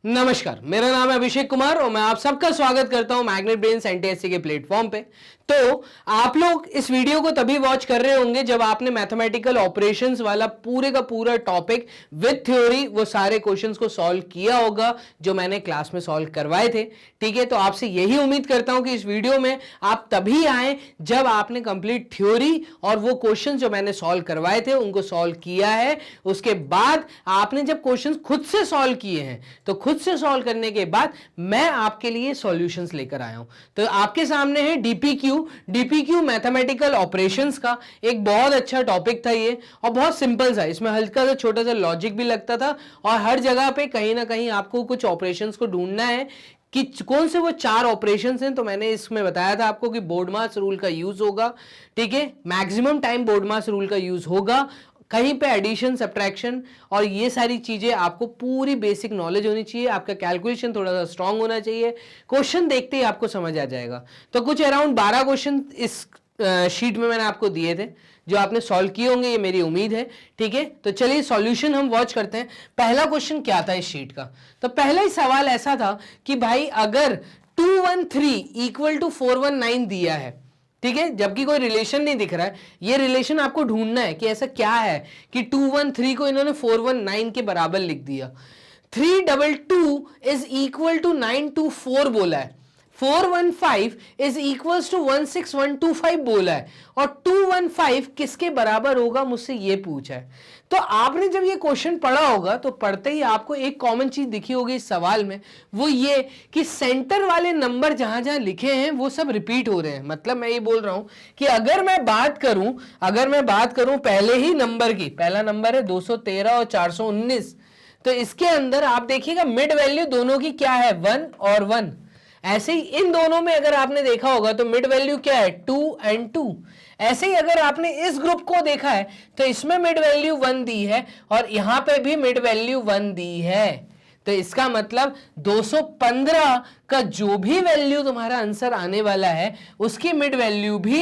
नमस्कार, मेरा नाम है अभिषेक कुमार और मैं आप सबका स्वागत करता हूं मैग्नेट ब्रेन्स एनटीएससी के प्लेटफॉर्म पे। तो आप लोग इस वीडियो को तभी वॉच कर रहे होंगे जब आपने मैथमेटिकल ऑपरेशंस वाला पूरे का पूरा टॉपिक विद थ्योरी वो सारे क्वेश्चंस को सॉल्व किया होगा जो मैंने क्लास में सॉल्व करवाए थे। ठीक है, तो आपसे यही उम्मीद करता हूं कि इस वीडियो में आप तभी आए जब आपने कंप्लीट थ्योरी और वो क्वेश्चन जो मैंने सॉल्व करवाए थे उनको सॉल्व किया है। उसके बाद आपने जब क्वेश्चन खुद से सॉल्व किए हैं तो खुद से सॉल्व करने के बाद मैं आपके लिए सॉल्यूशंस लेकर आया हूं। तो आपके सामने है डीपीक्यू मैथमेटिकल ऑपरेशंस का एक बहुत अच्छा टॉपिक था ये, और बहुत सिंपल था। इसमें हल्का सा छोटा सा लॉजिक भी लगता था और हर जगह पे कहीं ना कहीं आपको कुछ ऑपरेशंस को ढूंढना है कि कौन से वो चार ऑपरेशंस हैं। तो मैंने इसमें बताया था आपको कि बोर्डमास रूल का यूज होगा। ठीक है, मैक्सिमम टाइम बोर्डमास रूल का यूज होगा, कहीं पे एडिशन सब्ट्रैक्शन और ये सारी चीजें आपको पूरी बेसिक नॉलेज होनी चाहिए। आपका कैलकुलेशन थोड़ा सा स्ट्रांग होना चाहिए, क्वेश्चन देखते ही आपको समझ आ जाएगा। तो कुछ अराउंड 12 क्वेश्चन इस शीट में मैंने आपको दिए थे जो आपने सॉल्व किए होंगे, ये मेरी उम्मीद है। ठीक है, तो चलिए सॉल्यूशन हम वॉच करते हैं। पहला क्वेश्चन क्या था इस शीट का? तो पहला ही सवाल ऐसा था कि भाई अगर 213 इक्वल टू 419 दिया है, ठीक है, जबकि कोई रिलेशन नहीं दिख रहा है, ये रिलेशन आपको ढूंढना है कि ऐसा क्या है कि 213 को इन्होंने 419 के बराबर लिख दिया। 322 इज इक्वल टू 924 बोला है, 415 इज इक्वल्स टू 16125 बोला है, और 215 किसके बराबर होगा मुझसे ये पूछा है। तो आपने जब ये क्वेश्चन पढ़ा होगा तो पढ़ते ही आपको एक कॉमन चीज दिखी होगी इस सवाल में, वो ये कि सेंटर वाले नंबर जहां जहां लिखे हैं वो सब रिपीट हो रहे हैं। मतलब मैं ये बोल रहा हूं कि अगर मैं बात करूं पहले ही नंबर की, पहला नंबर है 213 और 419, तो इसके अंदर आप देखिएगा मिड वैल्यू दोनों की क्या है, 1 और 1। ऐसे ही इन दोनों में अगर आपने देखा होगा तो मिड वैल्यू क्या है, 2 और 2। ऐसे ही अगर आपने इस ग्रुप को देखा है तो इसमें मिड वैल्यू 1 दी है और यहां पे भी मिड वैल्यू 1 दी है। तो इसका मतलब 215 का जो भी वैल्यू तुम्हारा आंसर आने वाला है उसकी मिड वैल्यू भी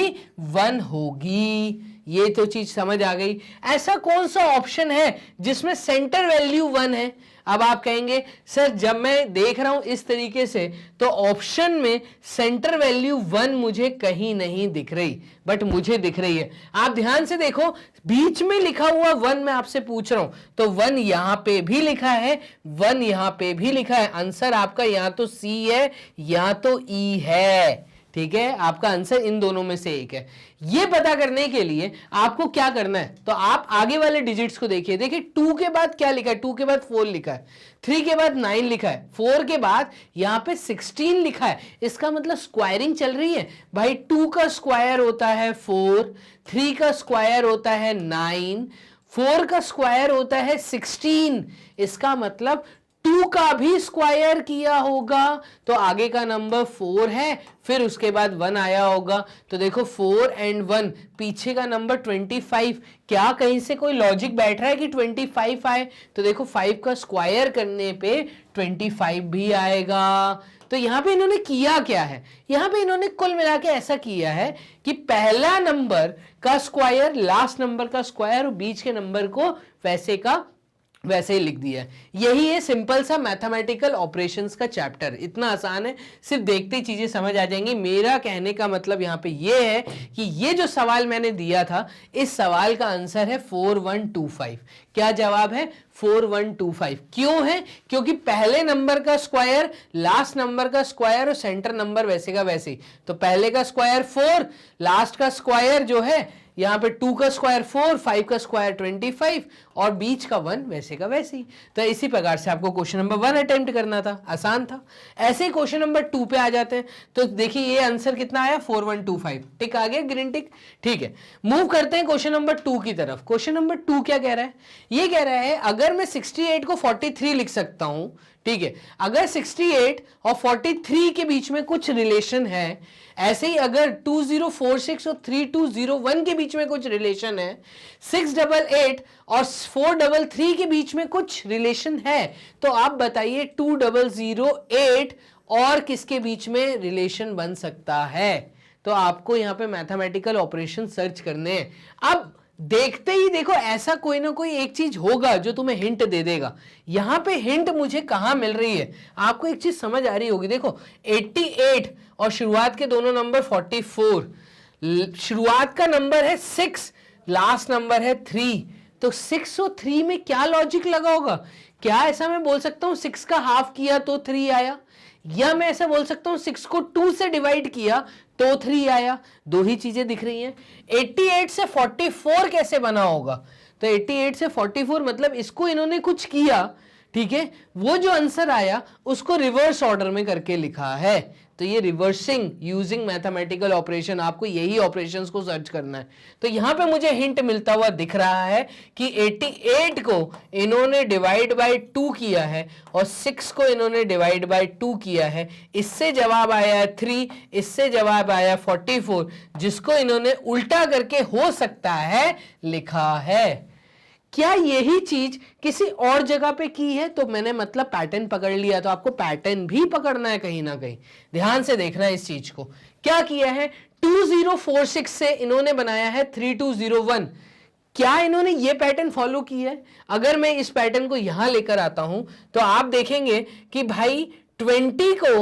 1 होगी। ये तो चीज समझ आ गई। ऐसा कौन सा ऑप्शन है जिसमें सेंटर वैल्यू 1 है? अब आप कहेंगे सर जब मैं देख रहा हूं इस तरीके से तो ऑप्शन में सेंटर वैल्यू 1 मुझे कहीं नहीं दिख रही, बट मुझे दिख रही है। आप ध्यान से देखो, बीच में लिखा हुआ 1 मैं आपसे पूछ रहा हूं, तो 1 यहां पे भी लिखा है, 1 यहां पे भी लिखा है। आंसर आपका या तो सी है या तो ई है। ठीक है, आपका आंसर इन दोनों में से एक है। ये पता करने के लिए आपको क्या करना है, तो आप आगे वाले डिजिट्स को देखिए। देखिए 2 के बाद क्या लिखा है, 2 के बाद 4 लिखा है, 3 के बाद 9 लिखा है, 4 के बाद यहां पे 16 लिखा है। इसका मतलब स्क्वायरिंग चल रही है भाई। 2 का स्क्वायर होता है 4, 3 का स्क्वायर होता है 9, 4 का स्क्वायर होता है 16। इसका मतलब 2 का भी स्क्वायर किया होगा तो आगे का नंबर 4 है, फिर उसके बाद 1 आया होगा। तो देखो 4 और 1, पीछे का नंबर 25। क्या कहीं से कोई लॉजिक बैठ रहा है कि 25 आए? तो देखो 5 का स्क्वायर करने पे 25 भी आएगा। तो यहां पे इन्होंने किया क्या है, यहां पे इन्होंने कुल मिला के ऐसा किया है कि पहला नंबर का स्क्वायर, लास्ट नंबर का स्क्वायर और बीच के नंबर को वैसे का वैसे ही लिख दिया है। यही है सिंपल सा मैथमेटिकल ऑपरेशंस का चैप्टर। इतना आसान है, सिर्फ देखते ही चीजें समझ आ जाएंगी। मेरा कहने का मतलब यहां पे ये है कि ये जो सवाल मैंने दिया था, इस सवाल का आंसर है 4125। क्या जवाब है? 4125। क्यों है? क्योंकि पहले नंबर का स्क्वायर, लास्ट नंबर का स्क्वायर और सेंटर नंबर वैसे का वैसे ही। तो पहले का स्क्वायर 4, लास्ट का स्क्वायर जो है यहां पे 2 का स्क्वायर 4, 5 का स्क्वायर 25 और बीच का 1 वैसे का वैसे ही। तो इसी प्रकार से आपको क्वेश्चन नंबर 1 अटेम्प्ट करना था, आसान था। ऐसे ही क्वेश्चन नंबर 2 पे आ जाते हैं। तो देखिए ये आंसर कितना आया, 4125। टिक आ गया, ग्रीन टिक। ठीक है, मूव करते हैं क्वेश्चन नंबर 2 की तरफ। क्वेश्चन नंबर 2 क्या कह रहा है? ये कह रहा है अगर मैं 68 को 43 लिख सकता हूं, ठीक है, अगर 68 और 43 के बीच में कुछ रिलेशन है, ऐसे ही अगर 2046 और 3201 के बीच में कुछ रिलेशन है, 688 और 433 के बीच में कुछ रिलेशन है, तो आप बताइए 2008 और किसके बीच में रिलेशन बन सकता है? तो आपको यहां पे मैथमेटिकल ऑपरेशन सर्च करने हैं। अब देखते ही देखो ऐसा कोई ना कोई एक चीज होगा जो तुम्हें हिंट दे देगा। यहां पे हिंट मुझे कहां मिल रही है, आपको एक चीज समझ आ रही होगी। देखो 88 और शुरुआत के दोनों नंबर 44, शुरुआत का नंबर है 6, लास्ट नंबर है 3, तो 6 और 3 में क्या लॉजिक लगा होगा? क्या ऐसा मैं बोल सकता हूं 6 का हाफ किया तो 3 आया, या मैं ऐसा बोल सकता हूं 6 को 2 से डिवाइड किया तो 3 आया? दो ही चीजें दिख रही हैं। 88 से 44 कैसे बना होगा? तो 88 से 44 मतलब इसको इन्होंने कुछ किया, ठीक है, वो जो आंसर आया उसको रिवर्स ऑर्डर में करके लिखा है। तो ये रिवर्सिंग यूजिंग मैथमेटिकल ऑपरेशन, आपको यही ऑपरेशंस को सर्च करना है। तो यहां पे मुझे हिंट मिलता हुआ दिख रहा है कि 88 को इन्होंने डिवाइड बाय 2 किया है और 6 को इन्होंने डिवाइड बाय 2 किया है। इससे जवाब आया 3, इससे जवाब आया 44, जिसको इन्होंने उल्टा करके हो सकता है लिखा है। क्या यही चीज किसी और जगह पे की है? तो मैंने मतलब पैटर्न पकड़ लिया, तो आपको पैटर्न भी पकड़ना है कहीं ना कहीं, ध्यान से देखना है इस चीज को। क्या किया है? 2046 से इन्होंने बनाया है 3201। क्या इन्होंने ये पैटर्न फॉलो किया है? अगर मैं इस पैटर्न को यहां लेकर आता हूं तो आप देखेंगे कि भाई 20 को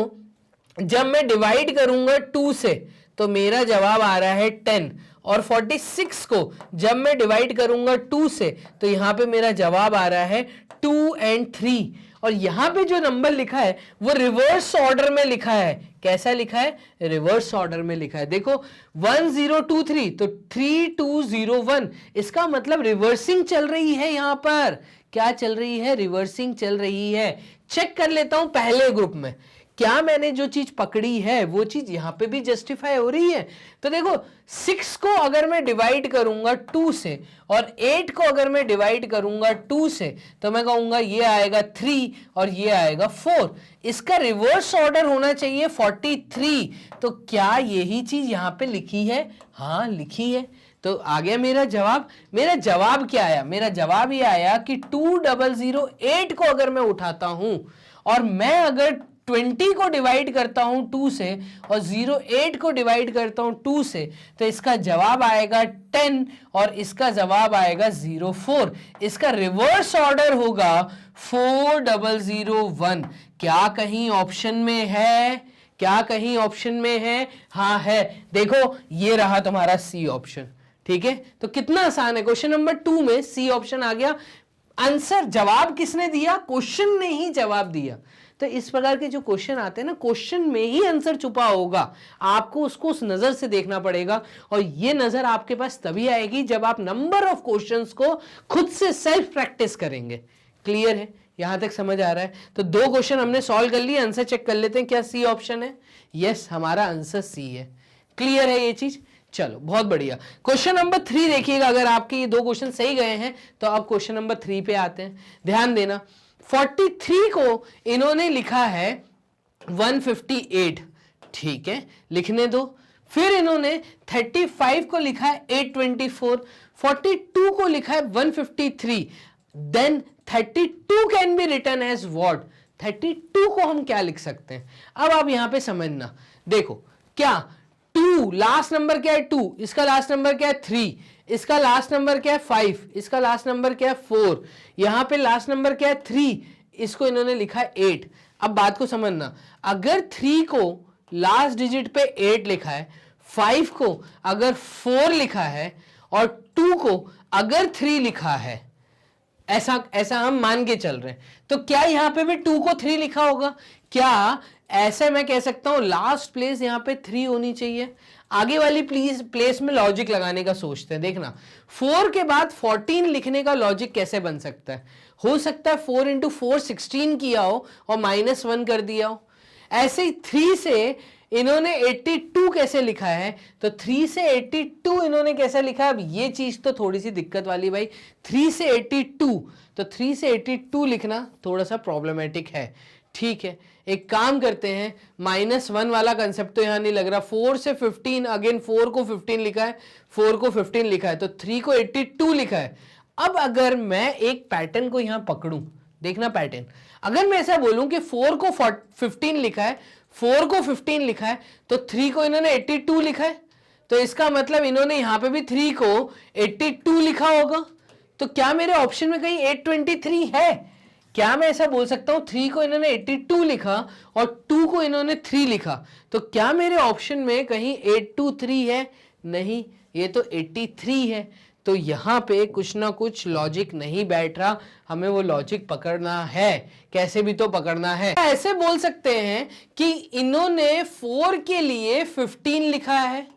जब मैं डिवाइड करूंगा 2 से तो मेरा जवाब आ रहा है 10, और 46 को जब मैं डिवाइड करूंगा 2 से तो यहां पे मेरा जवाब आ रहा है 2 और 3, और यहां पे जो नंबर लिखा है वो रिवर्स ऑर्डर में लिखा है। कैसा लिखा है? रिवर्स ऑर्डर में लिखा है। देखो 1023 तो 3201, इसका मतलब रिवर्सिंग चल रही है। यहां पर क्या चल रही है? रिवर्सिंग चल रही है। चेक कर लेता हूं पहले ग्रुप में, क्या मैंने जो चीज पकड़ी है वो चीज यहां पे भी जस्टिफाई हो रही है? तो देखो 6 को अगर मैं डिवाइड करूंगा 2 से और 8 को अगर मैं डिवाइड करूंगा 2 से तो मैं कहूंगा ये आएगा 3 और ये आएगा 4। इसका रिवर्स ऑर्डर होना चाहिए 43। तो क्या यही चीज यहां पे लिखी है? हाँ लिखी है। तो आ गया मेरा जवाब। मेरा जवाब क्या आया? मेरा जवाब ये आया कि 2008 को अगर मैं उठाता हूं और मैं अगर 20 को डिवाइड करता हूं 2 से और 08 को डिवाइड करता हूं 2 से तो इसका जवाब आएगा 10 और इसका जवाब आएगा 04। इसका रिवर्स ऑर्डर होगा 4001। क्या कहीं ऑप्शन में है? क्या कहीं ऑप्शन में है? हाँ है। देखो ये रहा तुम्हारा सी ऑप्शन, ठीक है। तो कितना आसान है, क्वेश्चन नंबर 2 में सी ऑप्शन आ गया। आंसर जवाब किसने दिया? क्वेश्चन ने ही जवाब दिया। तो इस प्रकार के जो क्वेश्चन आते हैं ना, क्वेश्चन में ही आंसर छुपा होगा, आपको उसको उस नजर से देखना पड़ेगा। और ये नजर आपके पास तभी आएगी जब आप नंबर ऑफ क्वेश्चंस को खुद से सेल्फ प्रैक्टिस करेंगे। क्लियर है? यहां तक समझ आ रहा है? तो 2 क्वेश्चन हमने सॉल्व कर लिए, आंसर चेक कर लेते हैं। क्या सी ऑप्शन है? यस, हमारा आंसर सी है। क्लियर है ये चीज? चलो बहुत बढ़िया। क्वेश्चन नंबर 3 देखिएगा, अगर आपके ये 2 क्वेश्चन सही गए हैं तो आप क्वेश्चन नंबर 3 पे आते हैं। ध्यान देना, 43 को इन्होंने लिखा है 158, ठीक है, लिखने दो। फिर इन्होंने 35 को लिखा है 824, 42 को लिखा है 153। Then 32 can be written as what? 32 को हम क्या लिख सकते हैं? अब आप यहां पे समझना। देखो क्या 2 लास्ट नंबर क्या है? 2, इसका लास्ट नंबर क्या है? 3, इसका लास्ट नंबर क्या है? 5, इसका लास्ट नंबर क्या है? 4, यहां पे लास्ट नंबर क्या है? 3, इसको इन्होंने लिखा है 8। अब बात को समझना, अगर 3 को लास्ट डिजिट पे 8 लिखा है, 5 को अगर 4 लिखा है और 2 को अगर 3 लिखा है, ऐसा हम मान के चल रहे हैं, तो क्या यहां पे भी 2 को 3 लिखा होगा? क्या ऐसे मैं कह सकता हूं लास्ट प्लेस यहां पे 3 होनी चाहिए? आगे वाली प्लेस में लॉजिक लगाने का सोचते हैं। देखना 4 के बाद 14 लिखने का लॉजिक कैसे बन सकता है? हो सकता है 4 इंटू 4 16 किया हो और -1 कर दिया हो। ऐसे ही 3 से इन्होंने 82 कैसे लिखा है? तो 3 से 82 इन्होंने कैसे लिखा है? अब ये चीज तो थोड़ी सी दिक्कत वाली भाई। 3 से 82, तो 3 से 82 लिखना थोड़ा सा प्रॉब्लमेटिक है, ठीक है। एक काम करते हैं, -1 वाला कंसेप्ट तो यहां नहीं लग रहा। 4 से 15, अगेन 4 को 15 लिखा है, 4 को 15 लिखा है, तो 3 को 82 लिखा है। अब अगर मैं एक पैटर्न को यहां पकड़ूं, देखना पैटर्न, अगर मैं ऐसा बोलूं कि 4 को 15 लिखा है, 4 को 15 लिखा है, तो 3 को इन्होंने 82 लिखा है, तो इसका मतलब इन्होंने यहां पे भी 3 को 82 लिखा होगा। तो क्या मेरे ऑप्शन में कहीं 823 है? क्या मैं ऐसा बोल सकता हूं 3 को इन्होंने 82 लिखा और 2 को इन्होंने 3 लिखा, तो क्या मेरे ऑप्शन में कहीं 823 है? नहीं, ये तो 83 है। तो यहां पे कुछ ना कुछ लॉजिक नहीं बैठ रहा, हमें वो लॉजिक पकड़ना है, कैसे भी तो पकड़ना है। ऐसे बोल सकते हैं कि इन्होंने 4 के लिए 15 लिखा है,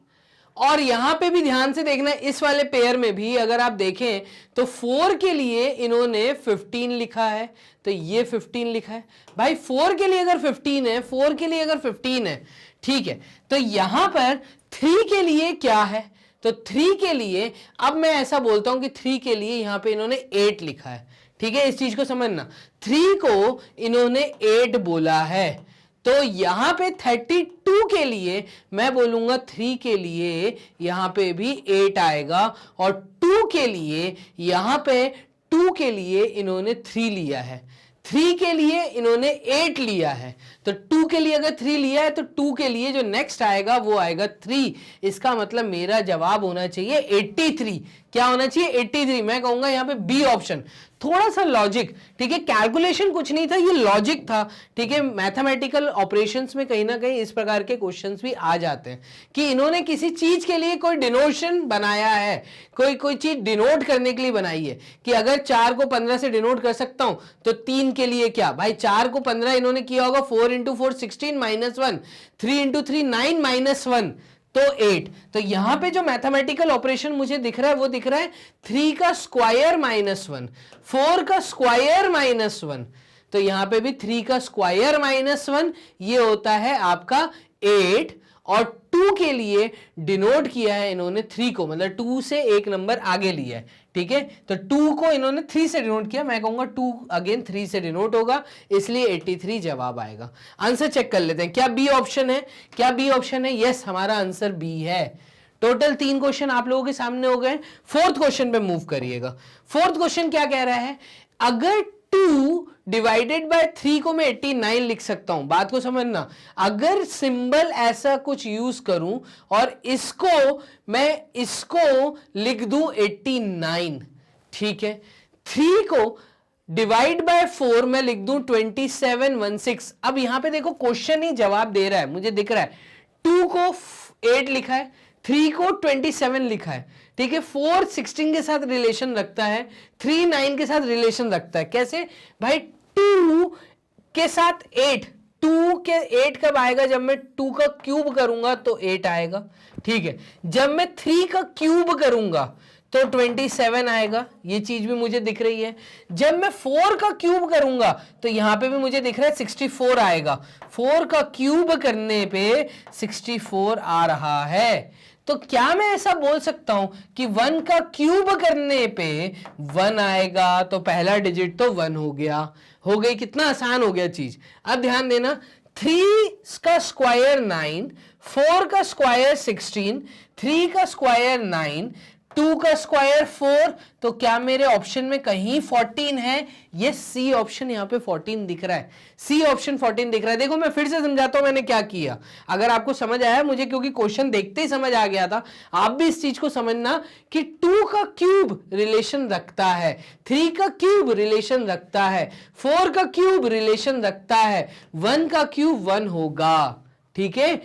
और यहां पे भी ध्यान से देखना, इस वाले पेयर में भी अगर आप देखें तो 4 के लिए इन्होंने 15 लिखा है, तो ये 15 लिखा है। भाई 4 के लिए अगर 15 है, 4 के लिए अगर 15 है, ठीक है, तो यहां पर 3 के लिए क्या है? तो 3 के लिए अब मैं ऐसा बोलता हूं कि 3 के लिए यहां पे इन्होंने 8 लिखा है। ठीक है, इस चीज को समझना, 3 को इन्होंने 8 बोला है, तो यहां पे 32 के लिए मैं बोलूंगा 3 के लिए यहां पे भी 8 आएगा, और 2 के लिए यहां पे 2 के लिए इन्होंने 3 लिया है, 3 के लिए इन्होंने 8 लिया है, तो 2 के लिए अगर 3 लिया है तो 2 के लिए जो नेक्स्ट आएगा वो आएगा 3। इसका मतलब मेरा जवाब होना चाहिए 83। क्या होना चाहिए? 83। मैं कहूंगा यहां पे बी ऑप्शन। थोड़ा सा लॉजिक, ठीक है, कैलकुलेशन कुछ नहीं था, ये लॉजिक था। ठीक है, मैथमेटिकल ऑपरेशंस में कहीं ना कहीं इस प्रकार के क्वेश्चंस भी आ जाते हैं कि इन्होंने किसी चीज के लिए कोई डिनोशन बनाया है, कोई चीज डिनोट करने के लिए बनाई है कि अगर 4 को 15 से डिनोट कर सकता हूं तो 3 के लिए क्या? भाई 4 को 15 इन्होंने किया होगा 4 इंटू 4 16 -1, 3 इंटू 3 9 -1 तो 8। तो यहां पे जो मैथमेटिकल ऑपरेशन मुझे दिख रहा है वो दिख रहा है 3 का स्क्वायर -1, 4 का स्क्वायर -1, तो यहां पे भी 3 का स्क्वायर -1 ये होता है आपका 8, और 2 के लिए डिनोट किया है इन्होंने 3 को, मतलब 2 से एक नंबर आगे लिया है। ठीक है, तो 2 को इन्होंने 3 से डिनोट किया, मैं कहूंगा 2 अगेन 3 से डिनोट होगा, इसलिए 83 जवाब आएगा। आंसर चेक कर लेते हैं, क्या बी ऑप्शन है? क्या बी ऑप्शन है? यस, हमारा आंसर बी है। टोटल 3 क्वेश्चन आप लोगों के सामने हो गए। फोर्थ क्वेश्चन पे मूव करिएगा। फोर्थ क्वेश्चन क्या कह रहा है? अगर 2 डिवाइडेड बाय 3 को मैं 89 लिख सकता हूं, बात को समझना, अगर सिंबल ऐसा कुछ यूज करूं और मैं इसको लिख दूं 89, ठीक है, 3 को डिवाइड बाय 4 मैं लिख दूं 2716। अब यहां पे देखो क्वेश्चन ही जवाब दे रहा है, मुझे दिख रहा है 2 को 8 लिखा है, 3 को 27 लिखा है। ठीक है, 4 16 के साथ रिलेशन रखता है, 3 9 के साथ रिलेशन रखता है। कैसे भाई? 2 के साथ 8, 2 के 8 कब आएगा? जब मैं 2 का क्यूब करूंगा तो 8 आएगा। ठीक है, जब मैं 3 का क्यूब करूंगा तो 27 आएगा, ये चीज भी मुझे दिख रही है। जब मैं 4 का क्यूब करूंगा तो यहां पे भी मुझे दिख रहा है 64 आएगा, 4 का क्यूब करने पे 64 आ रहा है। तो क्या मैं ऐसा बोल सकता हूं कि 1 का क्यूब करने पे 1 आएगा, तो पहला डिजिट तो 1 हो गया, हो गई। कितना आसान हो गया चीज। अब ध्यान देना, 3 का स्क्वायर 9, 4 का स्क्वायर 16, 3 का स्क्वायर 9, 2 का स्क्वायर 4, तो क्या मेरे ऑप्शन में कहीं 14 है? ये सी ऑप्शन यहां पे 14 दिख रहा है, सी ऑप्शन 14 दिख रहा है। देखो मैं फिर से समझाता हूं मैंने क्या किया, अगर आपको समझ आया, मुझे क्योंकि क्वेश्चन देखते ही समझ आ गया था, आप भी इस चीज को समझना कि 2 का क्यूब रिलेशन रखता है, 3 का क्यूब रिलेशन रखता है, 4 का क्यूब रिलेशन रखता है, 1 का क्यूब 1 होगा। ठीक है,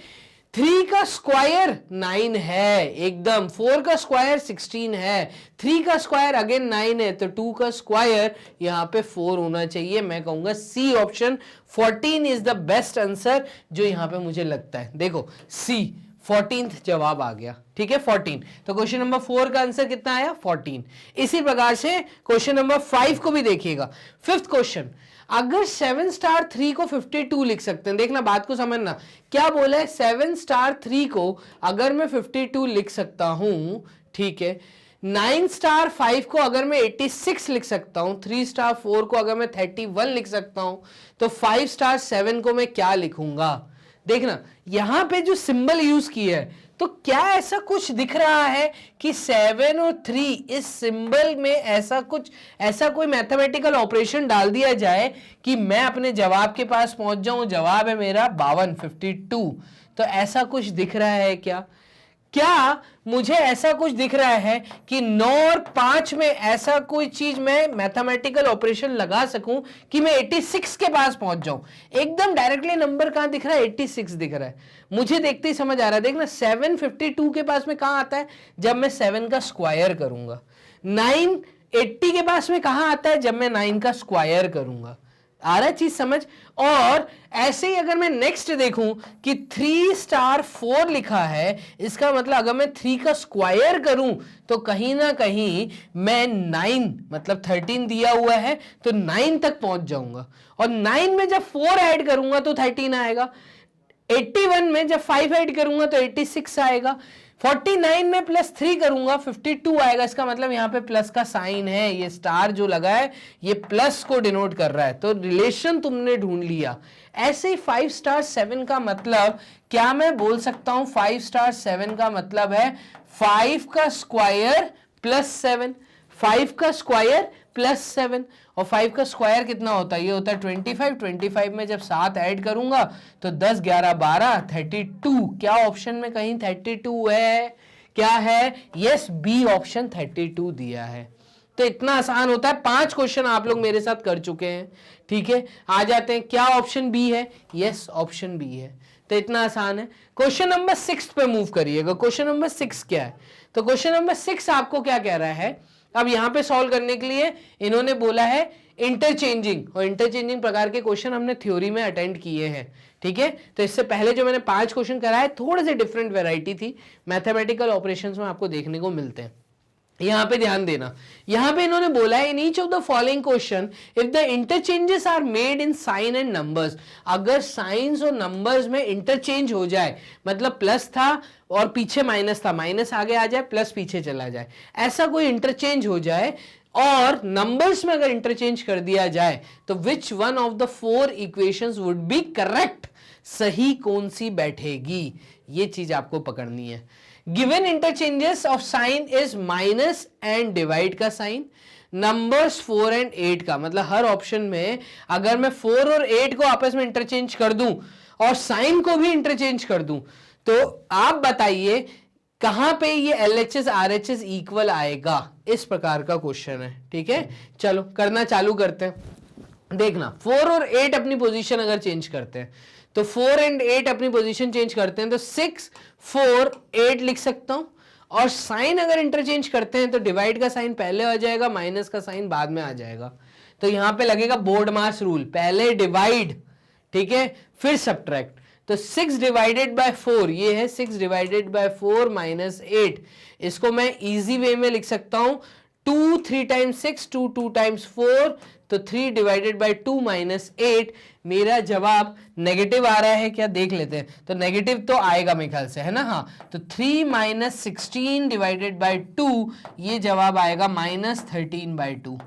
3 का स्क्वायर 9 है एकदम, 4 का स्क्वायर 16 है, 3 का स्क्वायर अगेन 9 है, तो 2 का स्क्वायर यहां पे 4 होना चाहिए। मैं कहूंगा C option 14 is the best answer जो यहां पे मुझे लगता है। देखो सी 14th जवाब आ गया। ठीक है, 14। तो क्वेश्चन नंबर 4 का आंसर कितना आया? 14। इसी प्रकार से क्वेश्चन नंबर 5 को भी देखिएगा। फिफ्थ क्वेश्चन, अगर 7 स्टार 3 को 52 लिख सकते हैं, देखना बात को समझना, क्या बोला है? 7 स्टार 3 को अगर मैं 52 लिख सकता हूं, ठीक है, 9 स्टार 5 को अगर मैं 86 लिख सकता हूं, 3 स्टार 4 को अगर मैं 31 लिख सकता हूं, तो 5 स्टार 7 को मैं क्या लिखूंगा? देखना यहां पे जो सिंबल यूज किया है, तो क्या ऐसा कुछ दिख रहा है कि 7 और 3 इस सिंबल में ऐसा कोई मैथमेटिकल ऑपरेशन डाल दिया जाए कि मैं अपने जवाब के पास पहुंच जाऊं? जवाब है मेरा 52। तो ऐसा कुछ दिख रहा है क्या? क्या मुझे ऐसा कुछ दिख रहा है कि 9 और 5 में ऐसा कोई चीज मैं मैथमेटिकल ऑपरेशन लगा सकूं कि मैं 86 के पास पहुंच जाऊं? एकदम डायरेक्टली नंबर कहां दिख रहा है? 86 दिख रहा है। मुझे देखते ही समझ आ रहा है। देखना 752 के पास में कहां आता है? जब मैं 7 का स्क्वायर करूंगा। 980 के पास में कहां आता है? जब मैं 9 का स्क्वायर करूंगा। आ रहा है चीज समझ? और ऐसे ही अगर मैं नेक्स्ट देखूं कि 3 स्टार 4 लिखा है, इसका मतलब अगर मैं 3 का स्क्वायर करूं तो कहीं ना कहीं मैं 9 मतलब 13 दिया हुआ है तो 9 तक पहुंच जाऊंगा। और 9 में जब 4 ऐड करूंगा तो 13 आएगा। 81 में जब 5 ऐड करूंगा तो 86 आएगा। 49 में प्लस 3 करूंगा 52 आएगा। इसका मतलब यहां पे प्लस का साइन है, ये स्टार जो लगा है ये प्लस को डिनोट कर रहा है। तो रिलेशन तुमने ढूंढ लिया। ऐसे ही 5 स्टार 7 का मतलब क्या मैं बोल सकता हूं? 5 स्टार 7 का मतलब है 5 का स्क्वायर प्लस 7, 5 का स्क्वायर प्लस 7। और 5 का स्क्वायर कितना होता है? ये होता है 25। 25 में जब 7 ऐड करूंगा तो 10 11 12 32। क्या ऑप्शन में कहीं 32 है? क्या है? यस, बी ऑप्शन 32 दिया है। तो इतना आसान होता है। 5 क्वेश्चन आप लोग मेरे साथ कर चुके हैं। ठीक है, आ जाते हैं। क्या ऑप्शन बी है? यस, ऑप्शन बी है। तो इतना आसान है। क्वेश्चन नंबर 6 पे मूव करिएगा। क्वेश्चन नंबर 6 क्या है? तो क्वेश्चन नंबर 6 आपको क्या कह रहा है? अब यहां पे सॉल्व करने के लिए इन्होंने बोला है इंटरचेंजिंग, और इंटरचेंजिंग प्रकार के क्वेश्चन हमने थ्योरी में अटेंड किए हैं। ठीक है, तो इससे पहले जो मैंने 5 क्वेश्चन कराए थोड़े से डिफरेंट वैरायटी थी, मैथमेटिकल ऑपरेशंस में आपको देखने को मिलते हैं। यहां पे ध्यान देना, यहां पे इन्होंने बोला है in each of the following question if the interchanges are made in sign and numbers, अगर साइंस और नंबर्स में इंटरचेंज हो जाए, मतलब प्लस था और पीछे माइनस था, माइनस आगे आ जाए, प्लस पीछे चला जाए, ऐसा कोई इंटरचेंज हो जाए और नंबर्स में अगर इंटरचेंज कर दिया जाए तो which one of the 4 equations would be correct, सही कौन सी बैठेगी, ये चीज आपको पकड़नी है। Given interchanges of sine is minus and divide का साइन, नंबर्स 4 एंड 8 का, मतलब हर ऑप्शन में अगर मैं 4 और 8 को आपस में इंटरचेंज कर दूं और साइन को भी इंटरचेंज कर दूं तो आप बताइए कहां पे ये LHS RHS इक्वल आएगा, इस प्रकार का क्वेश्चन है। ठीक है, चलो करना चालू करते हैं। देखना 4 और 8 अपनी पोजीशन अगर चेंज करते हैं तो 4 एंड 8 अपनी पोजीशन चेंज करते हैं तो 6 4 8 लिख सकता हूं, और साइन अगर इंटरचेंज करते हैं तो डिवाइड का साइन पहले आ जाएगा, माइनस का साइन बाद में आ जाएगा। तो यहां पे लगेगा बोर्ड मास रूल, पहले डिवाइड, ठीक है, फिर सब्ट्रैक्ट। तो 6 डिवाइडेड बाय 4 ये है 6 डिवाइडेड बाय 4 माइनस 8, इसको मैं इजी वे में लिख सकता हूं 2 3 टाइम्स 6 2 2 टाइम्स 4, तो 3 डिवाइडेड बाय 2 माइनस 8। मेरा जवाब नेगेटिव आ रहा है क्या, देख लेते हैं। तो नेगेटिव तो आएगा मेरे ख्याल से, है ना? हाँ, तो 3 माइनस 16 डिवाइडेड बाय 2, ये जवाब आएगा माइनस 13 बाय 2।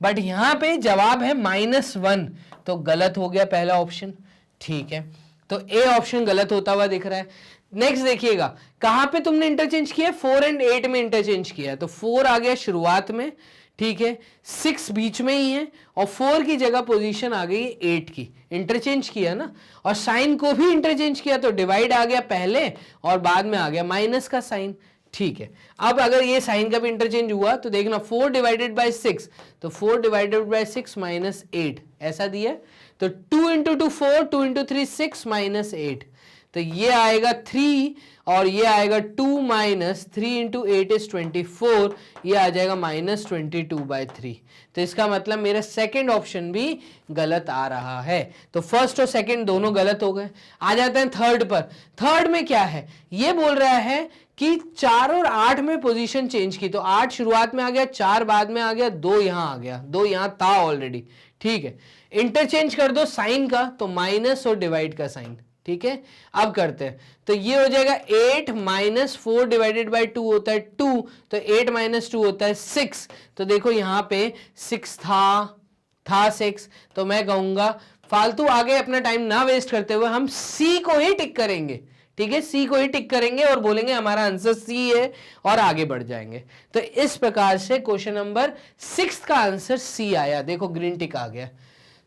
बट यहां पे जवाब है -1, तो गलत हो गया पहला ऑप्शन। ठीक है, तो ए ऑप्शन गलत होता हुआ दिख रहा है। नेक्स्ट देखिएगा, कहां पे तुमने इंटरचेंज किया? 4 एंड 8 में इंटरचेंज किया, तो 4 आ गया शुरुआत में, ठीक है, 6 बीच में ही है और 4 की जगह पोजीशन आ गई 8 की, इंटरचेंज किया ना। और साइन को भी इंटरचेंज किया तो डिवाइड आ गया पहले और बाद में आ गया माइनस का साइन। ठीक है, अब अगर ये साइन का भी इंटरचेंज हुआ तो देखना 4 डिवाइडेड बाय 6, तो 4 डिवाइडेड बाय 6 माइनस 8 ऐसा दिया। तो 2 इंटू 2 4, 2 इंटू 3 6 माइनस 8, तो ये आएगा 3 और ये आएगा 2 माइनस 3 इंटू 8 इज 24, ये आ जाएगा माइनस 22 बाय 3। तो इसका मतलब मेरा सेकंड ऑप्शन भी गलत आ रहा है। तो फर्स्ट और सेकंड दोनों गलत हो गए। आ जाते हैं थर्ड पर। थर्ड में क्या है, ये बोल रहा है कि 4 और 8 में पोजीशन चेंज की, तो 8 शुरुआत में आ गया, 4 बाद में आ गया, 2 यहां आ गया, 2 यहां था ऑलरेडी। ठीक है, इंटरचेंज कर दो साइन का, तो माइनस और डिवाइड का साइन। ठीक है, अब करते हैं, तो ये हो जाएगा 8 माइनस 4 डिवाइडेड बाय 2 होता है 2, तो 8 माइनस 2 होता है 6। तो देखो यहां पे 6 था 6, तो मैं कहूंगा फालतू आगे अपना टाइम ना वेस्ट करते हुए हम सी को ही टिक करेंगे। ठीक है, सी को ही टिक करेंगे और बोलेंगे हमारा आंसर सी है और आगे बढ़ जाएंगे। तो इस प्रकार से क्वेश्चन नंबर 6 का आंसर सी आया, देखो ग्रीन टिक आ गया।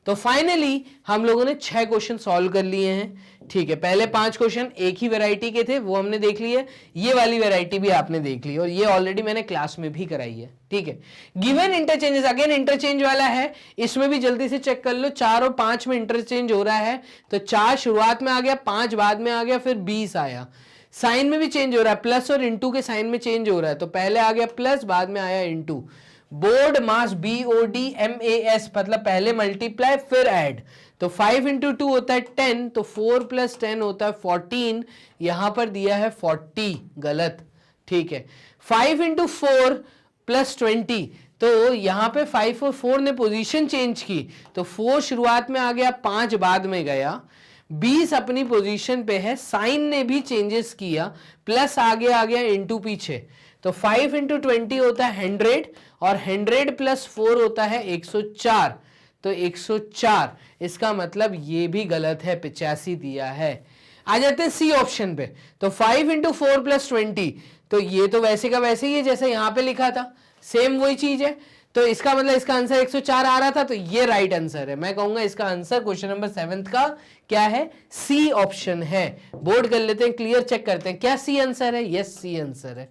तो फाइनली हम लोगों ने 6 क्वेश्चन सॉल्व कर लिए हैं। ठीक है, पहले 5 क्वेश्चन एक ही वैरायटी के थे, वो हमने देख लिए। ये वाली वैरायटी भी आपने देख ली और ये ऑलरेडी मैंने क्लास में भी कराई है। ठीक है, गिवन इंटरचेंजेस, अगेन इंटरचेंज वाला है, इसमें भी जल्दी से चेक कर लो। 4 और 5 में इंटरचेंज हो रहा है, तो 4 शुरुआत में आ गया, 5 बाद में आ गया, फिर 20 आया। साइन में भी चेंज हो रहा है, प्लस और इंटू के साइन में चेंज हो रहा है, तो पहले आ गया प्लस, बाद में आया इंटू। बोर्ड मास BODMAS, मतलब पहले मल्टीप्लाई फिर ऐड, तो 5 इंटू 2 होता है 10, तो 4 प्लस 10 होता है 14। यहां पर दिया है 40, गलत। ठीक है, 5 इंटू 4 प्लस 20, तो यहां पे 5 और 4 ने पोजीशन चेंज की, तो 4 शुरुआत में आ गया, 5 बाद में गया, 20 अपनी पोजीशन पे है, साइन ने भी चेंजेस किया, प्लस आगे आ गया, इंटू पीछे, तो 5 इंटू 20 होता है 100 और 100 प्लस 4 होता है 104, तो 104। इसका मतलब ये भी गलत है, 85 दिया है। आ जाते हैं सी ऑप्शन पे, तो 5 इंटू 4 प्लस 20, तो ये तो वैसे का वैसे ही है जैसे यहां पे लिखा था, सेम वही चीज है, तो इसका मतलब इसका आंसर 104 आ रहा था, तो ये राइट आंसर है। मैं कहूंगा इसका आंसर क्वेश्चन नंबर 7 का क्या है, सी ऑप्शन है। बोर्ड कर लेते हैं, क्लियर चेक करते हैं, क्या सी आंसर है? यस, सी आंसर है।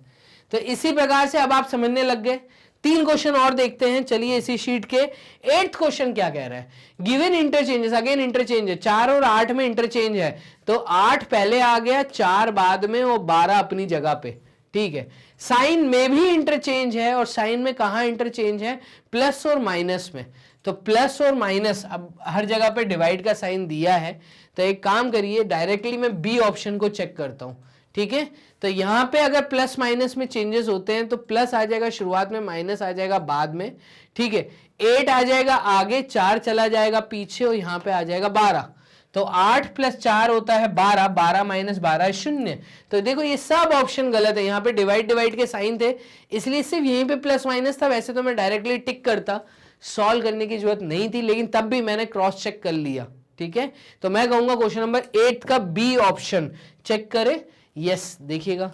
तो इसी प्रकार से अब आप समझने लग गए। 3 क्वेश्चन और देखते हैं, चलिए इसी शीट के। 8th क्वेश्चन क्या कह रहा है, गिवन इंटरचेंजेस, अगेन इंटरचेंज है, 4 और 8 में इंटरचेंज है, तो 8 पहले आ गया, 4 बाद में और 12 अपनी जगह पे। ठीक है, साइन में भी इंटरचेंज है, और साइन में कहां इंटरचेंज है, प्लस और माइनस में, तो प्लस और माइनस, अब हर जगह पे डिवाइड का साइन दिया है, तो एक काम करिए, डायरेक्टली मैं बी ऑप्शन को चेक करता हूं। ठीक है, तो यहां पे अगर प्लस माइनस में चेंजेस होते हैं, तो प्लस आ जाएगा शुरुआत में, माइनस आ जाएगा बाद में। ठीक है, 8 आ जाएगा आगे, 4 चला जाएगा पीछे, और यहां पे आ जाएगा 12, तो 8 प्लस 4 होता है 12, 12 माइनस 12 0। तो देखो ये सब ऑप्शन गलत है, यहाँ पे डिवाइड के साइन थे, इसलिए सिर्फ यहीं पे प्लस माइनस था। वैसे तो मैं डायरेक्टली टिक करता, सॉल्व करने की जरूरत नहीं थी, लेकिन तब भी मैंने क्रॉस चेक कर लिया। ठीक है, तो मैं कहूंगा क्वेश्चन नंबर 8 का बी ऑप्शन चेक करें। यस, देखिएगा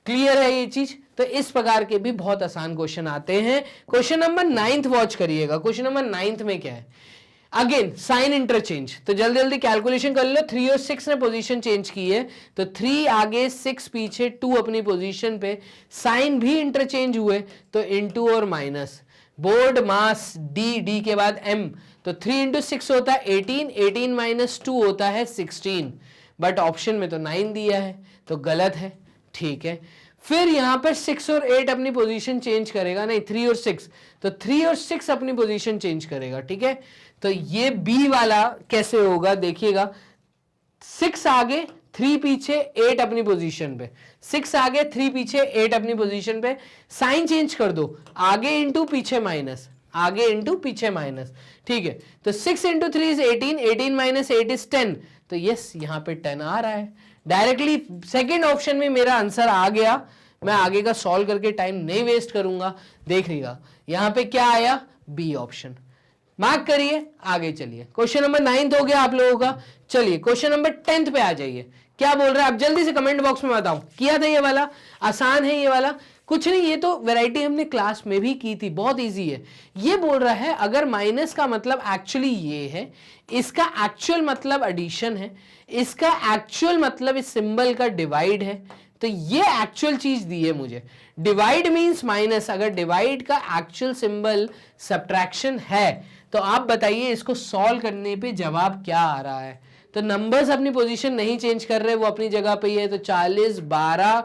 क्लियर है ये चीज। तो इस प्रकार के भी बहुत आसान क्वेश्चन आते हैं। क्वेश्चन नंबर 9th वॉच करिएगा। क्वेश्चन नंबर 9th में क्या है, अगेन साइन इंटरचेंज, तो जल्दी जल्दी कैलकुलेशन कर लो। 3 और 6 ने पोजीशन चेंज की है, तो 3 आगे 6 पीछे, 2 अपनी पोजीशन पे, साइन भी इंटरचेंज हुए, तो इनटू और माइनस, बोर्ड मास डी के बाद एम, तो 3 इंटू 6 होता है 18, 18 माइनस 2 होता है 16, बट ऑप्शन में तो 9 दिया है, तो गलत है। ठीक है, फिर यहां पर 6 और 8 अपनी पोजीशन चेंज करेगा, नहीं 3 और 6, तो 3 और 6 अपनी पोजीशन चेंज करेगा। ठीक है, तो ये बी वाला कैसे होगा, देखिएगा, 6 आगे 3 पीछे, 8 अपनी पोजीशन पे, 6 आगे 3 पीछे, 8 अपनी पोजीशन पे, साइन चेंज कर दो, आगे इंटू पीछे माइनस, आगे इंटू पीछे माइनस। ठीक है, तो 6 इंटू 3 इज 18, 18 माइनस 8 इज 10, तो यस यहां पे 10 आ रहा है। डायरेक्टली सेकेंड ऑप्शन में मेरा आंसर आ गया। मैं आगे का सॉल्व करके टाइम नहीं वेस्ट करूंगा। देख लीजिएगा यहां पे क्या आया, बी ऑप्शन, मार्क करिए, आगे चलिए। क्वेश्चन नंबर 9th हो गया आप लोगों का। चलिए क्वेश्चन नंबर 10th पे आ जाइए। क्या बोल रहा है, आप जल्दी से कमेंट बॉक्स में बताओ, किया था ये वाला, आसान है ये वाला, कुछ नहीं, ये तो वैरायटी हमने क्लास में भी की थी, बहुत इजी है। ये बोल रहा है अगर माइनस का मतलब एक्चुअली ये है, इसका एक्चुअल मतलब एडिशन है, इसका एक्चुअल मतलब इस सिंबल का डिवाइड है, तो ये एक्चुअल चीज दी है मुझे। डिवाइड मींस माइनस, अगर डिवाइड का एक्चुअल सिंबल सब्ट्रैक्शन है, तो आप बताइए इसको सॉल्व करने पे जवाब क्या आ रहा है। तो नंबर्स अपनी पोजीशन नहीं चेंज कर रहे, वो अपनी जगह पे ही है, तो 40, 12,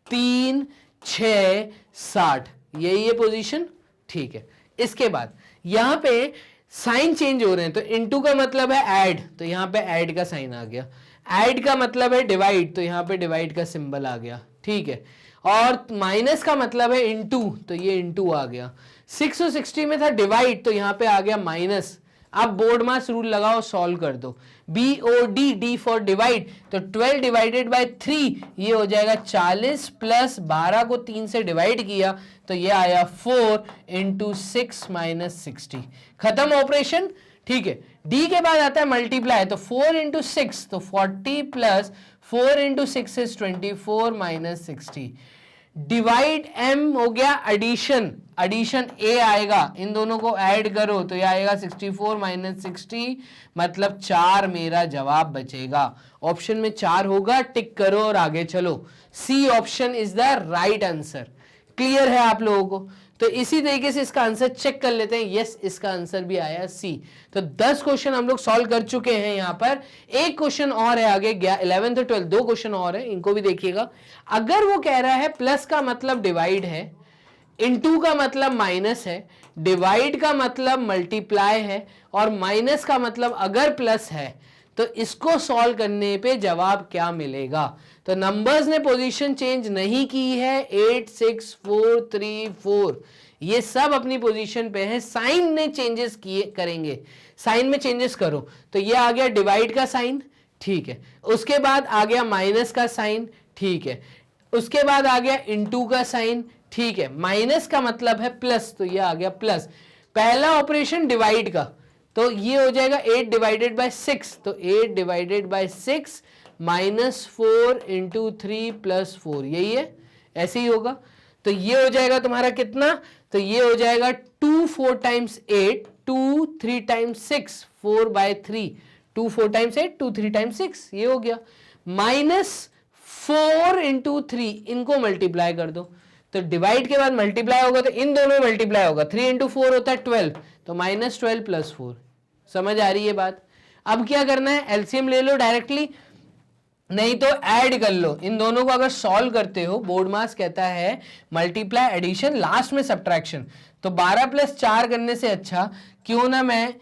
3, 6, 60, यही है पोजीशन। ठीक है, इसके बाद यहां पे साइन चेंज हो रहे हैं, तो इनटू का मतलब है ऐड, तो यहां पे ऐड का साइन आ गया, ऐड का मतलब है डिवाइड, तो यहां पे डिवाइड का सिंबल आ गया। ठीक है, और माइनस का मतलब है इनटू, तो ये इनटू आ गया। 6 और 60 में था डिवाइड, तो यहां पे आ गया माइनस। अब बोर्ड मास रूल लगाओ, सॉल्व कर दो, BOD, D फॉर डिवाइड, तो 12 डिवाइडेड बाय 3, ये हो जाएगा 40, प्लस 12 को 3 से डिवाइड किया, तो ये आया 4 इंटू 6 माइनस 60, खत्म ऑपरेशन। ठीक है, D के बाद आता है मल्टीप्लाई, तो 4 इंटू 6, तो 40 plus 4 into 6 is 24 minus 60, divide m हो गया एडिशन, एडिशन a आएगा, इन दोनों को ऐड करो तो ये आएगा 64 माइनस 60 मतलब 4 मेरा जवाब बचेगा। ऑप्शन में 4 होगा, टिक करो और आगे चलो। C option is the right answer. Clear है आप लोगों को? तो इसी तरीके से इसका आंसर चेक कर लेते हैं। यस, इसका आंसर भी आया सी। तो 10 क्वेश्चन हम लोग सॉल्व कर चुके हैं। यहां पर एक क्वेश्चन और है आगे, 11th और 12th 2 क्वेश्चन और है, इनको भी देखिएगा। अगर वो कह रहा है प्लस का मतलब डिवाइड है, इनटू का मतलब माइनस है, डिवाइड का मतलब मल्टीप्लाई है, और माइनस का मतलब अगर प्लस है, तो इसको सॉल्व करने पे जवाब क्या मिलेगा? तो नंबर्स ने पोजीशन चेंज नहीं की है, 8 6 4 3 4 ये सब अपनी पोजीशन पे है। साइन ने चेंजेस किए करेंगे, साइन में चेंजेस करो। तो ये आ गया डिवाइड का साइन, ठीक है, उसके बाद आ गया माइनस का साइन, ठीक है, उसके बाद आ गया इनटू का साइन, ठीक है, माइनस का मतलब है प्लस, तो ये आ गया प्लस। पहला ऑपरेशन डिवाइड का, तो ये हो जाएगा 8 डिवाइडेड बाय 6, तो 8 divided by 6 minus 4 into 3 plus 4, यही है, ऐसे ही होगा। तो ये हो जाएगा तुम्हारा कितना? तो ये हो जाएगा 2 4 times 8, 2 3 times 6, 4 by 3, 2 4 times 8, 2 3 times 6, ये हो गया। माइनस 4 इंटू 3, इनको मल्टीप्लाई कर दो, तो डिवाइड के बाद मल्टीप्लाई होगा तो इन दोनों में मल्टीप्लाई होगा, 3 इंटू 4 होता है 12, तो माइनस 12 प्लस 4। समझ आ रही है बात? अब क्या करना है, एलसीएम ले लो डायरेक्टली, नहीं तो ऐड कर लो। इन दोनों को अगर सॉल्व करते हो, बोर्ड मास कहता है मल्टीप्लाई एडिशन लास्ट में सब्ट्रैक्शन, तो 12 प्लस 4 करने से अच्छा क्यों ना मैं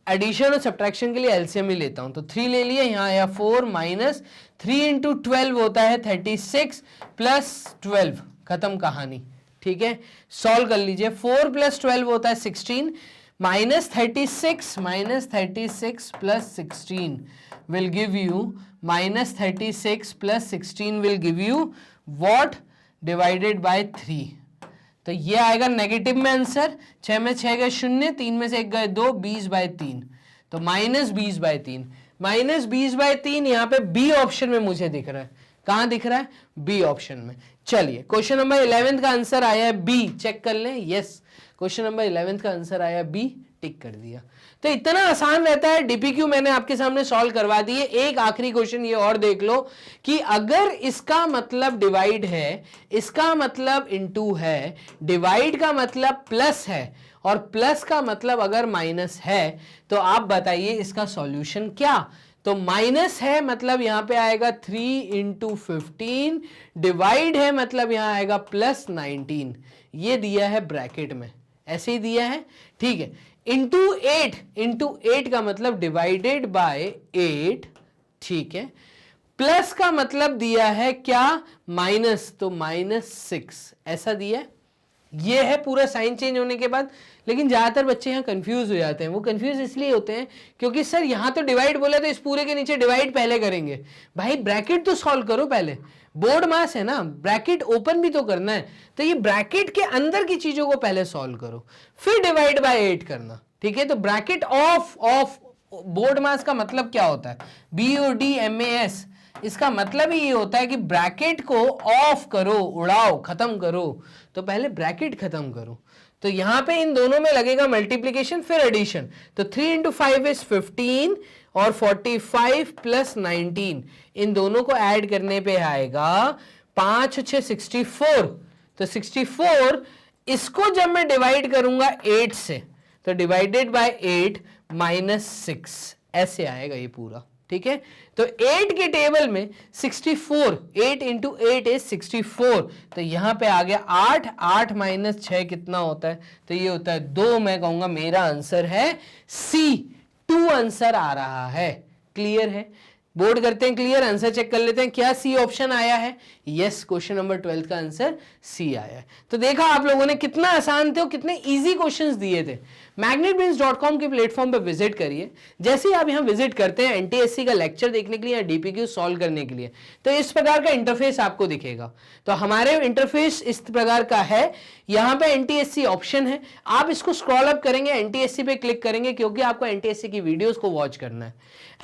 एडिशन और सब्ट्रैक्शन के लिए एलसीएम ही लेता हूं। तो 3 ले लिया, यहाँ आया 4 माइनस 3 इंटू 12 होता है 36 प्लस 12, खत्म कहानी, ठीक है। सॉल्व कर लीजिए, 4 प्लस 12 होता है 16, minus 36 plus 16 will give you minus 36 plus 16 will give you what? Divided by 3। तो ये आएगा नेगेटिव में आंसर, 6 में 6 गए 0, 3 में से 1 गए 2, 20/3, तो माइनस 20/3, माइनस 20/3 यहाँ पे बी ऑप्शन में मुझे दिख रहा है। कहां दिख रहा है? बी ऑप्शन में। चलिए क्वेश्चन नंबर 11 का आंसर आया है बी, चेक कर लें। यस, क्वेश्चन नंबर 11 का आंसर आया बी, टिक कर दिया। तो इतना आसान रहता है, डीपीक्यू मैंने आपके सामने सॉल्व करवा दिए। एक आखिरी क्वेश्चन ये और देख लो कि अगर इसका मतलब डिवाइड है, इसका मतलब इनटू है, डिवाइड का मतलब प्लस है, और प्लस का मतलब अगर माइनस है, तो आप बताइए इसका सॉल्यूशन क्या? तो माइनस है मतलब यहां पे आएगा 3 इंटू 15, डिवाइड है मतलब यहां आएगा प्लस 19, ये दिया है ब्रैकेट में, ऐसे ही दिया है, ठीक है। इंटू 8 का मतलब डिवाइडेड बाय 8, ठीक है, प्लस का मतलब दिया है क्या? माइनस, तो -6 ऐसा दिया है। ये है पूरा साइन चेंज होने के बाद। लेकिन ज्यादातर बच्चे यहाँ कंफ्यूज हो जाते हैं। वो कंफ्यूज इसलिए होते हैं क्योंकि सर यहाँ तो डिवाइड बोला तो इस पूरे के नीचे डिवाइड पहले करेंगे। भाई ब्रैकेट तो सॉल्व करो पहले, बोर्ड मास है ना, ब्रैकेट ओपन भी तो करना है, तो ये ब्रैकेट के अंदर की चीजों को पहले सॉल्व करो, फिर डिवाइड बाय 8 करना, ठीक है। तो ब्रैकेट ऑफ बोर्ड मास का मतलब क्या होता है? BODMAS, इसका मतलब ही ये होता है कि ब्रैकेट को ऑफ करो, उड़ाओ, खत्म करो। तो पहले ब्रैकेट खत्म करो। तो यहां पे इन दोनों में लगेगा मल्टीप्लीकेशन फिर एडिशन, तो 3 इंटू 5 इज 15 और 45 प्लस 19, इन दोनों को ऐड करने पे आएगा 5 6 64, तो 64, इसको जब मैं डिवाइड करूंगा 8 से, तो डिवाइडेड बाय 8 -6 ऐसे आएगा ये पूरा, ठीक है। तो 8 के टेबल में 64, 8 इंटू 8 इज 64, तो यहां पे आ गया 8, 8 माइनस 6 कितना होता है? तो ये होता है 2। मैं कहूंगा मेरा आंसर है सी, 2 आंसर आ रहा है। क्लियर है? बोर्ड करते हैं क्लियर, आंसर चेक कर लेते हैं क्या सी ऑप्शन आया है। यस, क्वेश्चन नंबर 12 का आंसर सी आया है। तो देखा आप लोगों ने कितना आसान थे और कितने इजी क्वेश्चंस दिए थे। magnetbrains.com के प्लेटफॉर्म पे विजिट करिए। जैसे ही आप यहाँ विजिट करते हैं एनटीएससी का लेक्चर देखने के लिए या डीपीक्यू सॉल्व करने के लिए, तो इस प्रकार का इंटरफेस आपको दिखेगा। तो हमारे इंटरफेस इस प्रकार का है। यहाँ पे एनटीएससी ऑप्शन है, आप इसको स्क्रॉल अप करेंगे, एनटीएससी पे क्लिक करेंगे क्योंकि आपको एनटीएससी की वीडियोस को वॉच करना है।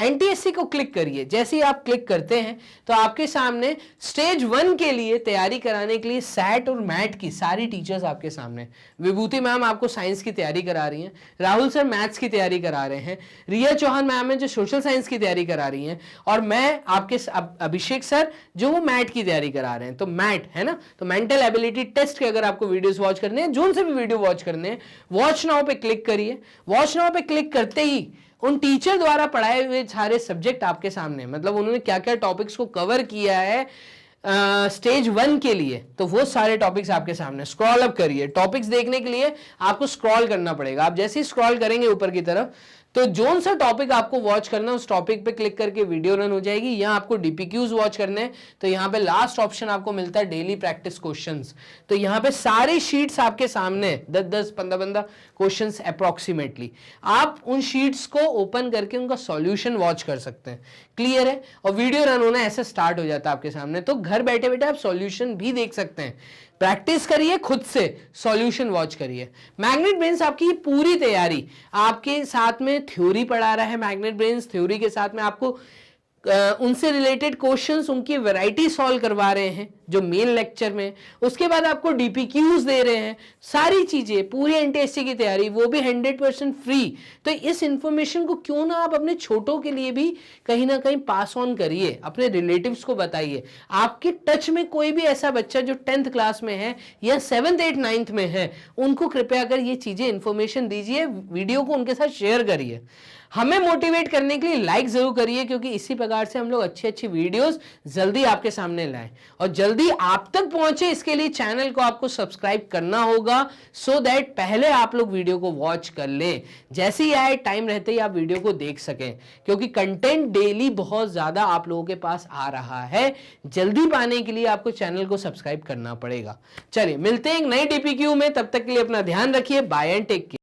एनटीएससी को क्लिक करिए। जैसे ही आप क्लिक करते हैं तो आपके सामने स्टेज 1 के लिए तैयारी कराने के लिए सैट और मैट की सारी टीचर्स आपके सामने। विभूति मैम आपको साइंस की तैयारी करा रही हैं, राहुल सर मैथ्स की तैयारी करा रहे हैं, रिया चौहान मैम है जो सोशल साइंस की तैयारी करा रही हैं, और मैं आपके अभिषेक सर जो वो मैट की तैयारी करा रहे हैं। तो मैट है ना, तो मेंटल एबिलिटी टेस्ट के अगर आपको वीडियोस वॉच करने हैं, जोन से भी वीडियो वॉच करने हैं, वॉच नाउ पे क्लिक करिए। वॉच नाउ पे क्लिक करते ही उन टीचर द्वारा पढ़ाए हुए सारे सब्जेक्ट आपके सामने, मतलब उन्होंने क्या क्या टॉपिक्स को कवर किया है स्टेज 1 के लिए, तो वो सारे टॉपिक्स आपके सामने। स्क्रॉल अप करिए। टॉपिक्स देखने के लिए आपको स्क्रॉल करना पड़ेगा। आप जैसे ही स्क्रॉल करेंगे ऊपर की तरफ तो जोन सा टॉपिक आपको वॉच करना है उस टॉपिक पे क्लिक करके वीडियो रन हो जाएगी। यहाँ आपको डीपीक्यूज वॉच करने हैं तो यहाँ पे लास्ट ऑप्शन आपको मिलता है डेली प्रैक्टिस क्वेश्चंस। तो यहाँ पे सारी शीट्स आपके सामने 10-10 15-15 क्वेश्चंस अप्रोक्सीमेटली, आप उन शीट्स को ओपन करके उनका सॉल्यूशन वॉच कर सकते हैं। क्लियर है? और वीडियो रन होना ऐसे स्टार्ट हो जाता है आपके सामने, तो घर बैठे बैठे आप सॉल्यूशन भी देख सकते हैं। प्रैक्टिस करिए, खुद से सॉल्यूशन वॉच करिए। मैग्नेट ब्रेन्स आपकी पूरी तैयारी आपके साथ में थ्योरी पढ़ा रहा है। मैग्नेट ब्रेन्स थ्योरी के साथ में आपको उनसे रिलेटेड क्वेश्चंस, उनकी वैरायटी सॉल्व करवा रहे हैं जो मेन लेक्चर में। उसके बाद आपको डीपीक्यूज दे रहे हैं, सारी चीजें, पूरी एनटीएससी की तैयारी, वो भी 100% फ्री। तो इस इंफॉर्मेशन को क्यों ना आप अपने छोटों के लिए भी कहीं ना कहीं पास ऑन करिए, अपने रिलेटिव्स को बताइए। आपके टच में कोई भी ऐसा बच्चा जो 10th क्लास में है या 7th 8th 9th में है, उनको कृपया कर ये चीजें इंफॉर्मेशन दीजिए, वीडियो को उनके साथ शेयर करिए। हमें मोटिवेट करने के लिए लाइक जरूर करिए, क्योंकि इसी प्रकार से हम लोग अच्छी अच्छी वीडियोस जल्दी आपके सामने लाएं और जल्दी आप तक पहुंचे। इसके लिए चैनल को आपको सब्सक्राइब करना होगा, सो दैट पहले आप लोग वीडियो को वॉच कर लें, जैसे ही आए टाइम रहते ही आप वीडियो को देख सकें, क्योंकि कंटेंट डेली बहुत ज्यादा आप लोगों के पास आ रहा है। जल्दी पाने के लिए आपको चैनल को सब्सक्राइब करना पड़ेगा। चलिए मिलते हैं एक नई डीपीक्यू में, तब तक के लिए अपना ध्यान रखिए। Bye and take care.